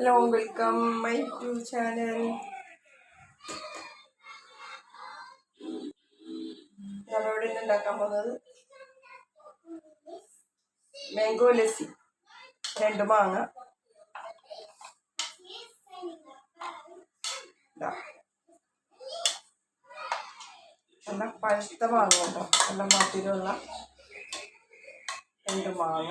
Hello, welcome my YouTube channel. നമ്മളിവിടെ ഇന്ന് ഉണ്ടാക്കാൻ പോകുന്നത് മാംഗോ ലസ്സി. 2 മാങ്ങ, നല്ല പഴുത്ത മാങ്ങ കേട്ടോ, നല്ല മധുരമുള്ള 2 മാങ്ങ,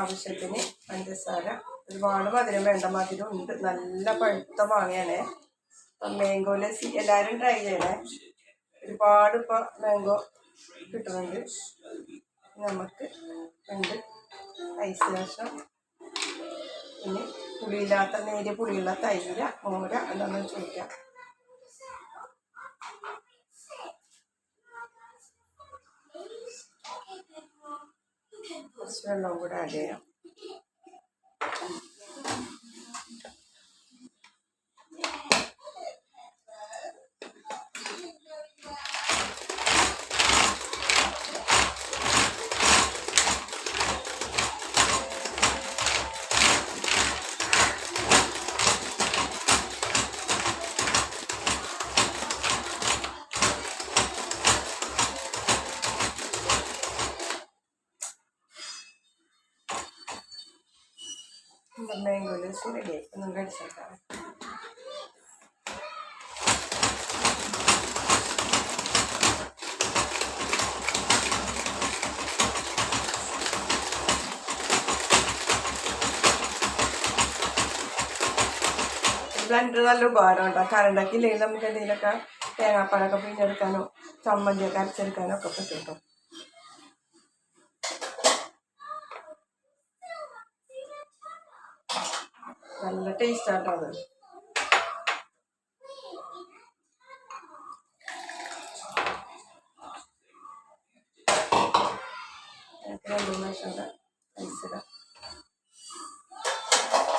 ആവശ്യത്തിന് പഞ്ചസാര. ഒരുപാട് മധുരം വേണ്ട, മധുരം ഉണ്ട്. നല്ല പഴുത്ത മാങ്ങയാണ്. അപ്പം മാംഗോ ലസ്സി എല്ലാവരും ട്രൈ ചെയ്യണേ. ഒരുപാട് ഇപ്പോൾ മാംഗോ കിട്ടുന്നുണ്ട്. നമുക്ക് 2 ഐസ് ശേഷം പിന്നെ പുളിയില്ലാത്ത നേരിയ പുളിയുള്ള തൈര്, മോര എന്താണെന്ന് ചോദിക്കാം. കുറച്ച് വെള്ളം കൂടെ ആഡ് ചെയ്യാം. മാംഗോ ലസ്സി റെഡി ആയി. ഒന്നും കടിച്ചേക്കാം. ബ്ലെൻഡർ നല്ല ഉപകാരം കേട്ടോ. കറണ്ടൊക്കെ ഇല്ലെങ്കിൽ നമുക്ക് എന്തെങ്കിലുമൊക്കെ തേങ്ങാപ്പാലൊക്കെ പിഴിഞ്ഞെടുക്കാനോ ചമ്മന്തിയൊക്കെ അരച്ചെടുക്കാനോ ഒക്കെ പറ്റും കേട്ടോ. നല്ല ടേസ്റ്റ് ആട്ടോ അത്.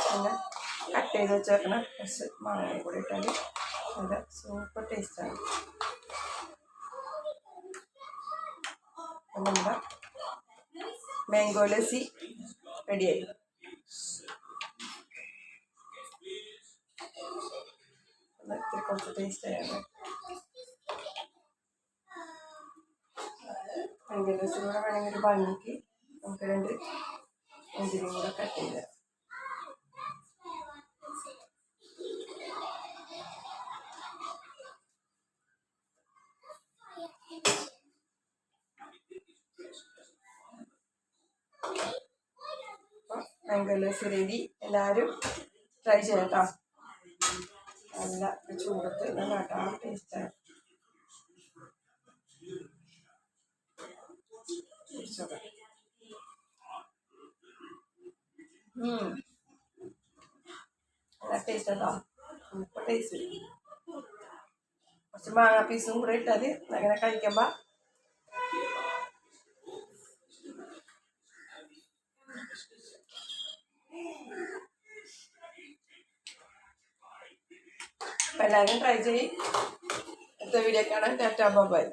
പിന്നെ കട്ട് ചെയ്ത് വെച്ചേക്കണ കുറച്ച് മാങ്ങ കൂടി ഇട്ടാൽ നല്ല സൂപ്പർ ടേസ്റ്റാണ്. നമ്മുടെ മാംഗോ ലസ്സി റെഡിയായി. ഇത്തിരി കുറച്ച് ടേസ്റ്റായാണ്. മാംഗോ ലസ്സി കൂടെ വേണമെങ്കിൽ ഒരു ഭംഗിക്ക് നമുക്ക് 2 മുന്തിരിയും കൂടെ കട്ട് ചെയ്ത് മാംഗോ ലസ്സി റെഡി. എല്ലാവരും ട്രൈ ചെയ്യാം കേട്ടോ. നല്ല ചൂടത്ത് നല്ല ടേസ്റ്റാണ്. നല്ല ടേസ്റ്റ് കേട്ടോ, സൂപ്പർ ടേസ്റ്റ്. കുറച്ച് മാങ്ങ പീസും കൂടെ ഇട്ടാൽ അങ്ങനെ കഴിക്കുമ്പോൾ എല്ലാവരും ട്രൈ ചെയ്യും. അടുത്ത വീഡിയോ കാണാൻ. Tata bye.